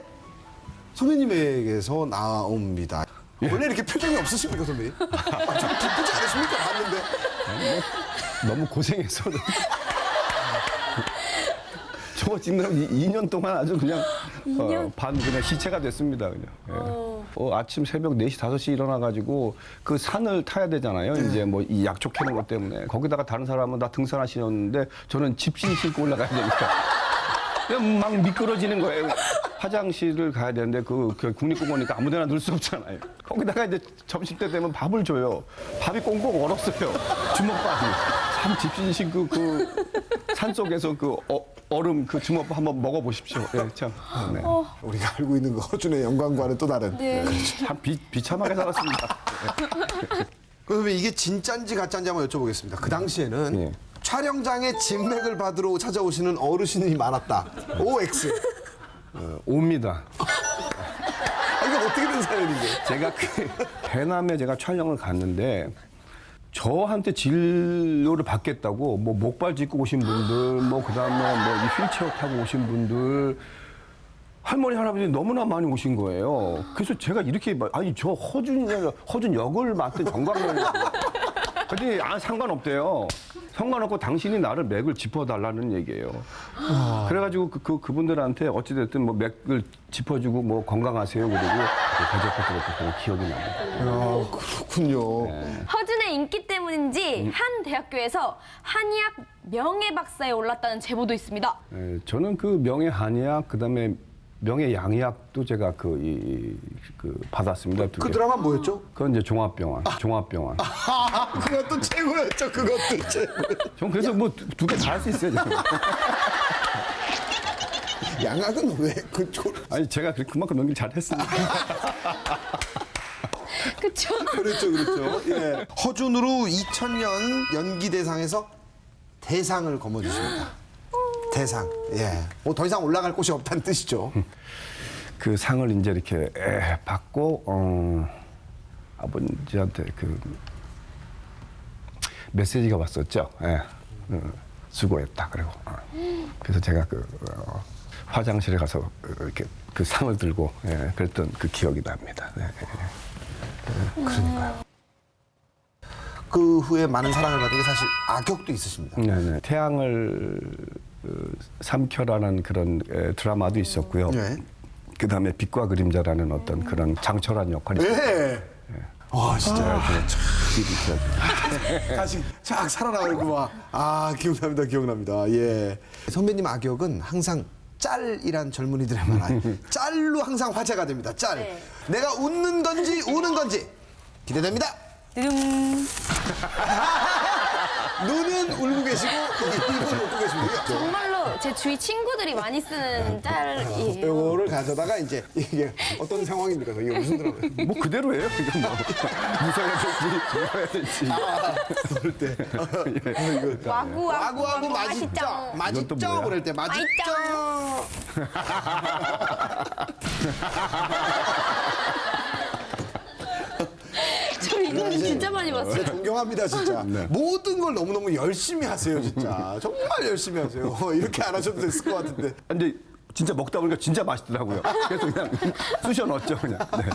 선배님에게서 나옵니다. 원래 이렇게 표정이 없으십니까, 선배님? 좀 기쁘지 않으십니까? 봤는데. 너무 고생했어. 저거 찍느라고 2년 동안 아주 그냥 그냥 시체가 됐습니다. 그냥. 예. 아침 새벽 4시, 5시 일어나가지고 그 산을 타야 되잖아요. 이제 뭐 이 약촉해놓은 것 때문에. 거기다가 다른 사람은 다 등산하시는데 저는 집신 신고 올라가야 되니까. 그냥 막 미끄러지는 거예요. 화장실을 가야 되는데 그 국립공원이니까 아무데나 넣을 수 없잖아요. 거기다가 이제 점심 때 되면 밥을 줘요. 밥이 꽁꽁 얼었어요. 주먹밥이. 참 집신 신고 그 산속에서 그 얼음 그 주먹밥 한번 먹어보십시오. 예, 참. 네. 우리가 알고 있는 그 허준의 영광과는 또 다른. 네. 참 비참하게 살았습니다. 그러면 이게 진짜인지 가짜인지 한번 여쭤보겠습니다. 그 당시에는 촬영장에 진맥을 받으러 찾아오시는 어르신이 많았다. OX. 옵니다. 이거 어떻게 된 사연인데? 제가 해남에 제가 촬영을 갔는데 저한테 진료를 받겠다고 뭐 목발 짚고 오신 분들, 뭐 그다음에 뭐 이 휠체어 타고 오신 분들, 할머니 할아버지 너무나 많이 오신 거예요. 그래서 제가 이렇게 아니 저 허준 역을 맡은 정광렬이라고. 근데 상관없대요. 상관없고 당신이 나를 맥을 짚어달라는 얘기예요. 그래가지고 그분들한테 어찌됐든 뭐 맥을 짚어주고 뭐 건강하세요 그러고 대접해드렸던 그런 기억이 납니다. 그렇군요. 네. 허준의 인기 때문인지 한 대학교에서 한의학 명예 박사에 올랐다는 제보도 있습니다. 네, 저는 그 명예 한의학 그다음에 명예 양의학도 제가 받았습니다. 그 드라마 뭐였죠? 그건 이제 종합병원. 종합병원. 그것도 최고였죠. 그것도 최고. 전 그래서 뭐 두 개 다 할 수 있어요. 저는. 양학은 왜 아니 제가 그만큼 연기를 잘했으니까. 그렇죠. 그렇죠. 예. 허준으로 2000년 연기대상에서 대상을 거머쥐십니다. 대상. 예. 뭐 더 이상 올라갈 곳이 없다는 뜻이죠. 그 상을 이제 이렇게 받고 아버지한테 그 메시지가 왔었죠. 예. 수고했다. 그리고 그래서 제가 화장실에 가서 이렇게 그 상을 들고 그랬던 그 기억이 납니다. 네. 그러니까요. 그 후에 많은 사랑을 받은 게 사실 악역도 있으십니다. 네네. 태양을 삼켜라는 그런 드라마도 있었고요. 네. 그다음에 빛과 그림자라는 어떤 그런 장철한 역할이 있었어요. 와 진짜 참 다시 쫙 살아나고 막 기억납니다. 예. 선배님 악역은 항상 짤이란 젊은이들의 말 짤로 항상 화제가 됩니다. 짤. 네. 내가 웃는 건지 우는 건지 기대됩니다. 눈은 울고 계시고 입은 웃고 계시고요. 정말로 제 주위 친구들이 많이 쓰는 짤이에요. 요거를 가져다가 이제 이게 어떤 상황입니까? 이게 무슨 드라마예요? 뭐 그대로예요. 이거 뭐 무서워야 될지 그럴 때 와구와구 맛있죠 그럴 때 맛있죠. 저 이거는 진짜 많이 봤어요. 존경합니다 진짜. 모든 걸 너무너무 열심히 하세요 진짜. 정말 열심히 하세요. 이렇게 안 하셔도 됐을 것 같은데. 근데 진짜 먹다 보니까 진짜 맛있더라고요. 그래서 그냥 쑤셔 넣었죠 그냥. 네.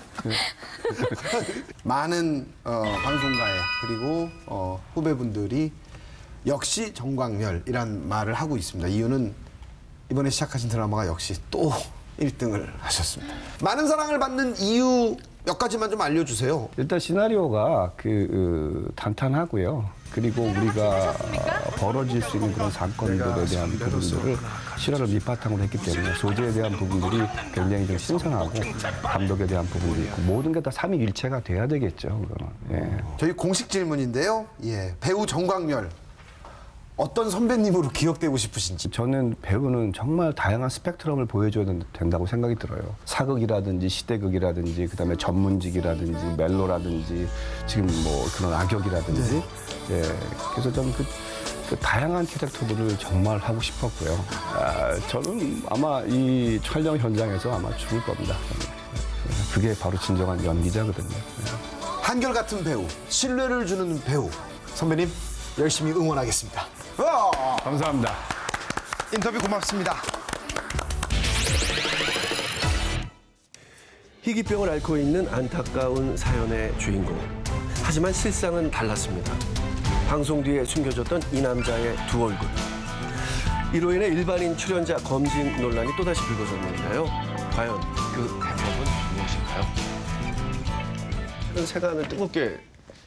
많은 방송가에 그리고 후배분들이 역시 정광렬이란 말을 하고 있습니다. 이유는 이번에 시작하신 드라마가 역시 또 1등을 하셨습니다. 많은 사랑을 받는 이유 몇 가지만 좀 알려주세요. 일단 시나리오가 탄탄하고요. 그리고 우리가 벌어질 수 있는 그런 사건들에 대한 부분들을 실화를 밑바탕으로 했기 때문에 소재에 대한 부분들이 굉장히 좀 신선하고 감독에 대한 부분도 있고 모든 게 다 삼위일체가 돼야 되겠죠. 그거는. 예. 저희 공식 질문인데요. 예, 배우 정광렬 어떤 선배님으로 기억되고 싶으신지. 저는 배우는 정말 다양한 스펙트럼을 보여줘야 된다고 생각이 들어요. 사극이라든지 시대극이라든지 그다음에 전문직이라든지 멜로라든지 지금 뭐 그런 악역이라든지 예, 그래서 저는 그 다양한 캐릭터들을 정말 하고 싶었고요. 저는 아마 이 촬영 현장에서 아마 죽을 겁니다. 그게 바로 진정한 연기자거든요. 한결같은 배우, 신뢰를 주는 배우 선배님 열심히 응원하겠습니다. 감사합니다. 인터뷰 고맙습니다. 희귀병을 앓고 있는 안타까운 사연의 주인공. 하지만 실상은 달랐습니다. 방송 뒤에 숨겨졌던 이 남자의 두 얼굴. 이로 인해 일반인 출연자 검진 논란이 또다시 불거졌는데요. 과연 그 해법은 무엇일까요? 최근 세간을 뜨겁게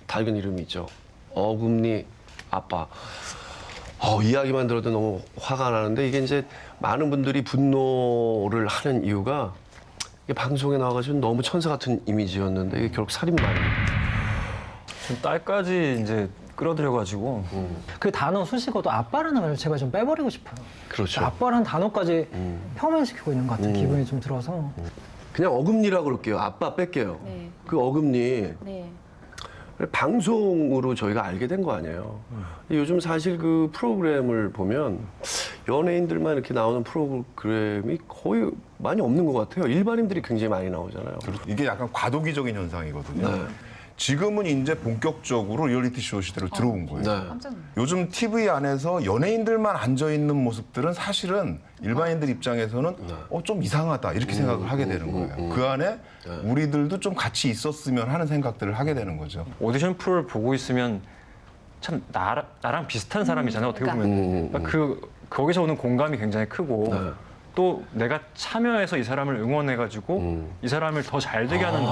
달군 이름이 있죠. 어금니 아빠. 이야기만 들어도 너무 화가 나는데 이게 이제 많은 분들이 분노를 하는 이유가 이게 방송에 나와가지고 너무 천사 같은 이미지였는데 이게 결국 살인마입니다. 딸까지 이제 끌어들여가지고 그 단어 수식어도 아빠라는 걸 제가 좀 빼버리고 싶어요. 그렇죠. 아빠라는 단어까지 폄훼시키고 있는 것 같은 기분이 좀 들어서. 그냥 어금니라고 그럴게요. 아빠 뺄게요. 네. 그 어금니. 네. 방송으로 저희가 알게 된 거 아니에요. 요즘 사실 그 프로그램을 보면 연예인들만 이렇게 나오는 프로그램이 거의 많이 없는 것 같아요. 일반인들이 굉장히 많이 나오잖아요. 이게 약간 과도기적인 현상이거든요. 네. 지금은 이제 본격적으로 리얼리티 쇼 시대로 들어온 거예요. 네. 요즘 TV 안에서 연예인들만 앉아 있는 모습들은 사실은 일반인들 입장에서는 좀 이상하다 이렇게 생각을 하게 되는 거예요. 그 안에 우리들도 좀 같이 있었으면 하는 생각들을 하게 되는 거죠. 오디션 프로를 보고 있으면 참 나랑 비슷한 사람이잖아요. 어떻게 보면 그러니까 거기서 오는 공감이 굉장히 크고 또 내가 참여해서 이 사람을 응원해가지고 이 사람을 더 잘 되게 하는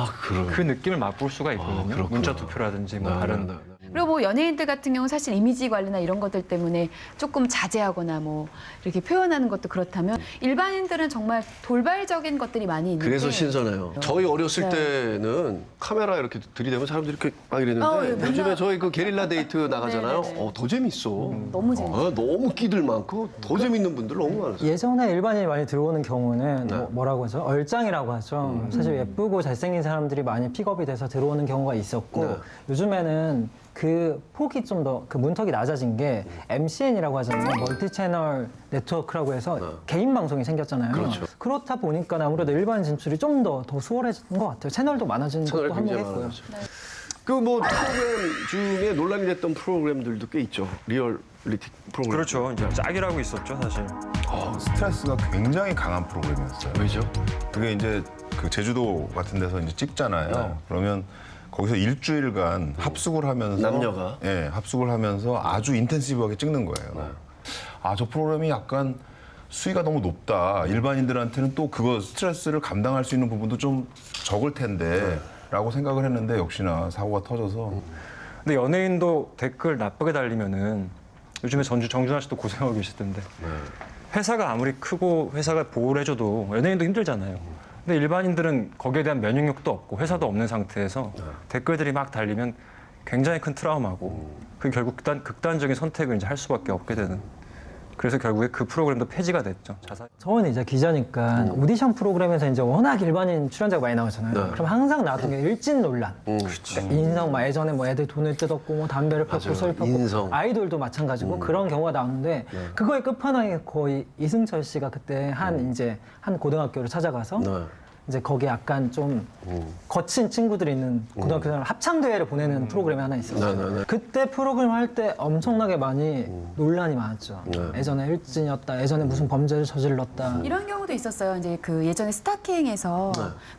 그 느낌을 맛볼 수가 있거든요. 문자 투표라든지 뭐 다른. 그리고 뭐 연예인들 같은 경우는 사실 이미지 관리나 이런 것들 때문에 조금 자제하거나 뭐 이렇게 표현하는 것도 그렇다면 일반인들은 정말 돌발적인 것들이 많이 있는데 그래서 신선해요. 저희 어렸을 때는 카메라 이렇게 들이대면 사람들이 이렇게 막 이랬는데 요즘에 저희 그 게릴라 데이트 나가잖아요. 더 재밌어. 너무 재밌어. 너무 끼들 많고 더 재밌는 분들 너무 많았어요. 예전에 일반인이 많이 들어오는 경우는 뭐라고 하죠? 얼짱이라고 하죠. 사실 예쁘고 잘생긴 사람들이 많이 픽업이 돼서 들어오는 경우가 있었고 요즘에는 그 폭이 좀 더 그 문턱이 낮아진 게 MCN이라고 하잖아요. 멀티 채널 네트워크라고 해서 개인 방송이 생겼잖아요. 그렇죠. 그렇다 보니까 아무래도 일반 진출이 좀 더 수월해진 것 같아요. 채널도 많아지는 것도 한몫했고요. 그 뭐 프로그램 중에 논란이 됐던 프로그램들도 꽤 있죠. 리얼리티 프로그램. 그렇죠. 이제 짝이라고 있었죠, 사실. 스트레스가 굉장히 강한 프로그램이었어요. 왜죠? 그게 이제 그 제주도 같은 데서 이제 찍잖아요. 그러면 거기서 일주일간 합숙을 하면서 남녀가? 예, 합숙을 하면서 아주 인텐시브하게 찍는 거예요. 아, 저 프로그램이 약간 수위가 너무 높다. 일반인들한테는 또 그거 스트레스를 감당할 수 있는 부분도 좀 적을 텐데 라고 생각을 했는데 역시나 사고가 터져서. 근데 연예인도 댓글 나쁘게 달리면은 요즘에 정준하 씨도 고생하고 계시던데 회사가 아무리 크고 회사가 보호를 해줘도 연예인도 힘들잖아요. 근데 일반인들은 거기에 대한 면역력도 없고 회사도 없는 상태에서 댓글들이 막 달리면 굉장히 큰 트라우마고 그 결국 극단적인 선택을 이제 할 수밖에 없게 되는. 그래서 결국에 그 프로그램도 폐지가 됐죠. 저는 이제 기자니까 오디션 프로그램에서 이제 워낙 일반인 출연자가 많이 나오잖아요. 그럼 항상 나왔던 게 일진 논란. 그러니까 인성, 막 예전에 뭐 애들 돈을 뜯었고 뭐 담배를 폈고 술 폈고 인성. 아이돌도 마찬가지고 그런 경우가 나오는데 그거의 끝판왕이 거의 이승철 씨가 그때 이제 한 고등학교를 찾아가서 이제 거기 약간 좀 거친 친구들이 있는 고등학교 합창 대회를 보내는 프로그램이 하나 있었어요. 그때 프로그램 할 때 엄청나게 많이 논란이 많았죠. 예전에 일진이었다. 예전에 무슨 범죄를 저질렀다. 이런 경우도 있었어요. 이제 그 예전에 스타킹에서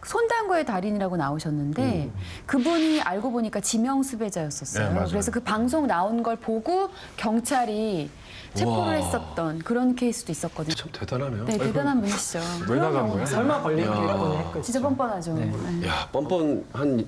손당구의 달인이라고 나오셨는데 그분이 알고 보니까 지명 수배자였었어요. 네, 그래서 그 방송 나온 걸 보고 경찰이 체포를 했었던 그런 케이스도 있었거든요. 참 대단하네요. 네, 대단한 분이시죠. 왜 나간 거예요? 설마 걸리는 야. 이런 분이 했거든요. 진짜 뻔뻔하죠. 네. 야, 뻔뻔한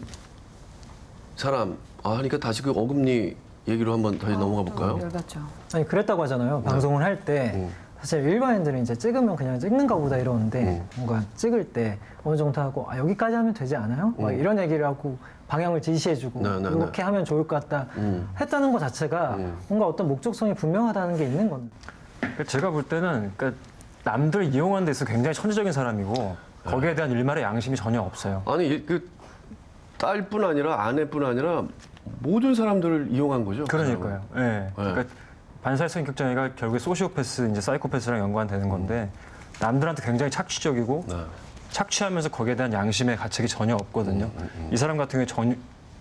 사람. 하니까 다시 그 어금니 얘기로 한번 다시 넘어가 볼까요? 열받죠. 아니 그랬다고 하잖아요. 방송을 할 때 사실 일반인들은 이제 찍으면 그냥 찍는가 보다 이러는데 뭔가 찍을 때 어느 정도 하고 여기까지 하면 되지 않아요? 막 이런 얘기를 하고 방향을 지시해주고 이렇게 하면 좋을 것 같다 했다는 것 자체가 뭔가 어떤 목적성이 분명하다는 게 있는 건데. 제가 볼 때는 그러니까 남들 이용하는 데 있어서 굉장히 천재적인 사람이고 거기에 대한 일말의 양심이 전혀 없어요. 아니 그 딸뿐 아니라 아내뿐 아니라 모든 사람들을 이용한 거죠. 그러니까요. 예. 그러니까 반사회 성격장애가 결국에 소시오패스, 이제 사이코패스랑 연관되는 건데 남들한테 굉장히 착취적이고 착취하면서 거기에 대한 양심의 가책이 전혀 없거든요. 이 사람 같은 경우에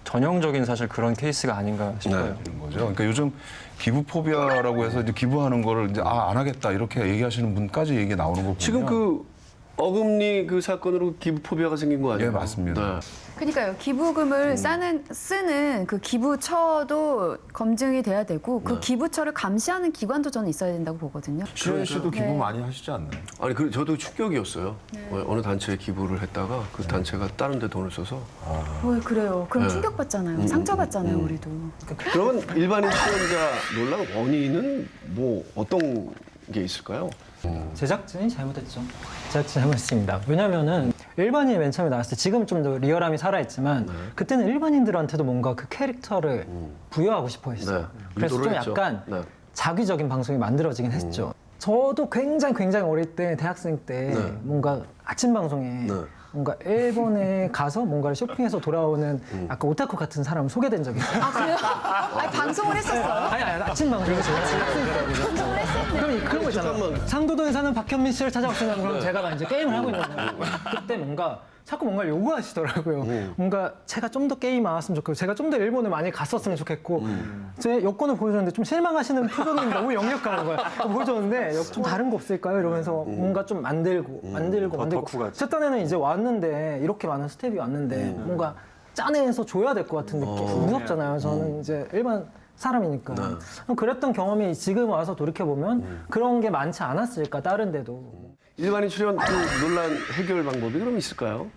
전형적인 사실 그런 케이스가 아닌가 싶어요. 그런 거죠. 그러니까 요즘 기부 포비아라고 해서 이제 기부하는 거를 이제 안 하겠다 이렇게 얘기하시는 분까지 얘기 나오는 거 보면 지금 그 어금니 그 사건으로 기부 포비아가 생긴 거 아니에요? 예, 맞습니다. 그러니까요. 기부금을 쓰는 그 기부처도 검증이 돼야 되고 그 기부처를 감시하는 기관도 저는 있어야 된다고 보거든요. 주현 씨도 기부 네. 많이 하시지 않나요? 아니 저도 충격이었어요. 어느 단체에 기부를 했다가 그 단체가 다른 데 돈을 써서. 그래요. 그럼 충격받잖아요. 상처받잖아요, 우리도. 그러면 일반인 출연자 논란 원인은 뭐 어떤 게 있을까요? 제작진이 잘못했죠. 제작진이 잘못했습니다. 왜냐면은 일반인이 맨 처음에 나왔을 때 지금 좀 더 리얼함이 살아있지만 그때는 일반인들한테도 뭔가 그 캐릭터를 부여하고 싶어 했어요. 그래서 좀 의도를 했죠. 약간 자기적인 방송이 만들어지긴 했죠. 저도 굉장히 어릴 때 대학생 때 뭔가 아침 방송에 뭔가 일본에 가서 뭔가를 쇼핑해서 돌아오는 약간 오타쿠 같은 사람 소개된 적이 있어요. 아, 그래요? 아니, 방송을 했었어요? 아니, 아침 방송에서. 방송을 했었네. 그런 거 있잖아. 상도동에 사는 박현민 씨를 찾아왔으면 그럼 제가 막 이제 게임을 하고 있는 거예요. 그때 뭔가 자꾸 뭔가를 요구하시더라고요. 뭔가 제가 좀 더 게임 안 왔으면 좋겠고 제가 좀 더 일본을 많이 갔었으면 좋겠고 제 여권을 보여줬는데 좀 실망하시는 표정이 너무 역력한 거예요. 보여줬는데 좀 다른 거 없을까요? 이러면서 뭔가 좀 만들고 첫 단에는 이제 왔는데 이렇게 많은 스텝이 왔는데 뭔가 짜내서 줘야 될 것 같은 느낌. 무섭잖아요. 저는 이제 일반 사람이니까. 그랬던 경험이 지금 와서 돌이켜보면 그런 게 많지 않았을까, 다른 데도. 일반인 출연 그 논란 해결 방법이 그럼 있을까요?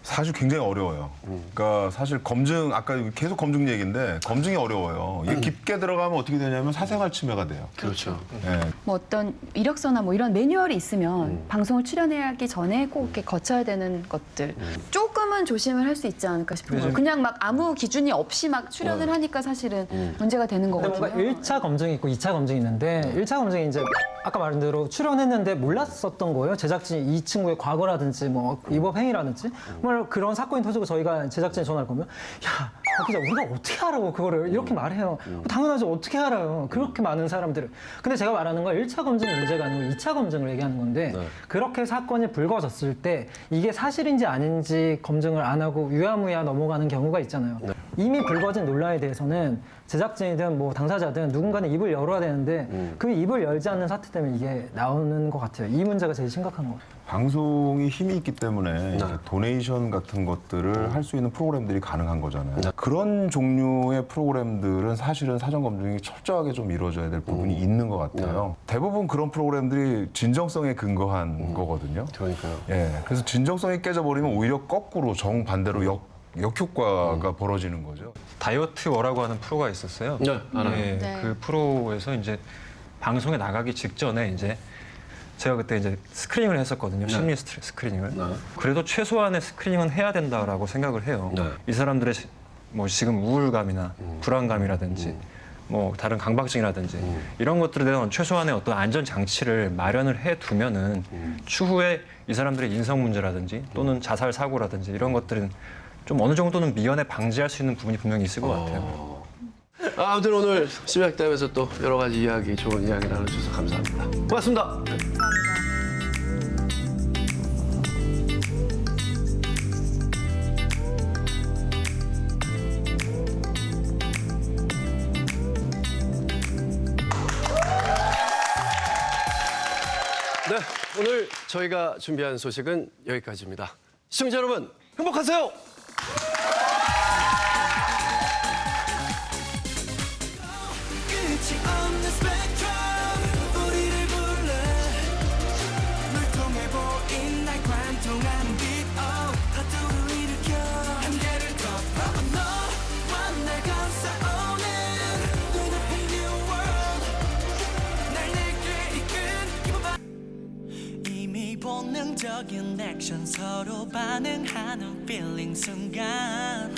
사실 굉장히 어려워요. 그러니까 사실 검증, 아까 계속 검증 얘기인데 검증이 어려워요. 이게 깊게 들어가면 어떻게 되냐면 사생활 침해가 돼요. 그렇죠. 네. 뭐 어떤 이력서나 뭐 이런 매뉴얼이 있으면 방송을 출연하기 전에 꼭 이렇게 거쳐야 되는 것들 조금은 조심을 할 수 있지 않을까 싶은 거예요. 그냥 막 아무 기준이 없이 막 출연을 하니까 사실은 문제가 되는 거거든요. 근데 뭔가 1차 검증이 있고 2차 검증이 있는데 1차 검증이 이제 아까 말한 대로 출연했는데 몰랐었던 거예요. 제작진이 이 친구의 과거라든지 뭐 위법 행위라든지 뭐 그런 사건이 터지고 저희가 제작진에 전화를 걸면 야 기자 우리가 어떻게 알아고 그거를 이렇게 말해요. 당연하죠. 어떻게 알아요. 그렇게 많은 사람들을. 근데 제가 말하는 건 1차 검증 문제가 아니고 2차 검증을 얘기하는 건데 그렇게 사건이 불거졌을 때 이게 사실인지 아닌지 검증을 안 하고 유야무야 넘어가는 경우가 있잖아요. 이미 불거진 논란에 대해서는 제작진이든 뭐 당사자든 누군가는 입을 열어야 되는데 그 입을 열지 않는 사태 때문에 이게 나오는 것 같아요. 이 문제가 제일 심각한 것 같아요. 방송이 힘이 있기 때문에 이제 도네이션 같은 것들을 할 수 있는 프로그램들이 가능한 거잖아요. 그런 종류의 프로그램들은 사실은 사전 검증이 철저하게 좀 이루어져야 될 부분이 있는 것 같아요. 대부분 그런 프로그램들이 진정성에 근거한 거거든요. 그러니까요. 예, 그래서 진정성이 깨져버리면 오히려 거꾸로 정반대로 역효과가 벌어지는 거죠. 다이어트 워라고 하는 프로가 있었어요. 네, 알아요. 네. 그 프로에서 이제 방송에 나가기 직전에 이제 제가 그때 이제 스크리닝을 했었거든요. 심리 스크리닝을. 그래도 최소한의 스크리닝은 해야 된다라고 생각을 해요. 이 사람들의 뭐 지금 우울감이나 불안감이라든지 뭐 다른 강박증이라든지 이런 것들에 대한 최소한의 어떤 안전 장치를 마련을 해 두면은 추후에 이 사람들의 인성 문제라든지 또는 자살 사고라든지 이런 것들은 좀 어느 정도는 미연에 방지할 수 있는 부분이 분명히 있을 것 같아요. 아무튼 오늘 심야학담에서 또 여러 가지 이야기, 좋은 이야기 나눠주셔서 감사합니다. 고맙습니다. 네, 오늘 저희가 준비한 소식은 여기까지입니다. 시청자 여러분, 행복하세요! 끝이 없는 스펙트럼 우리를 불러 물통에 보인 날 관통하는 빛 파도를 일으켜 한계를 덮어 너와 내가 싸우는 눈앞의 new world 날 내게 이끈 이미 본능적인 액션 서로 반응하는 feeling 순간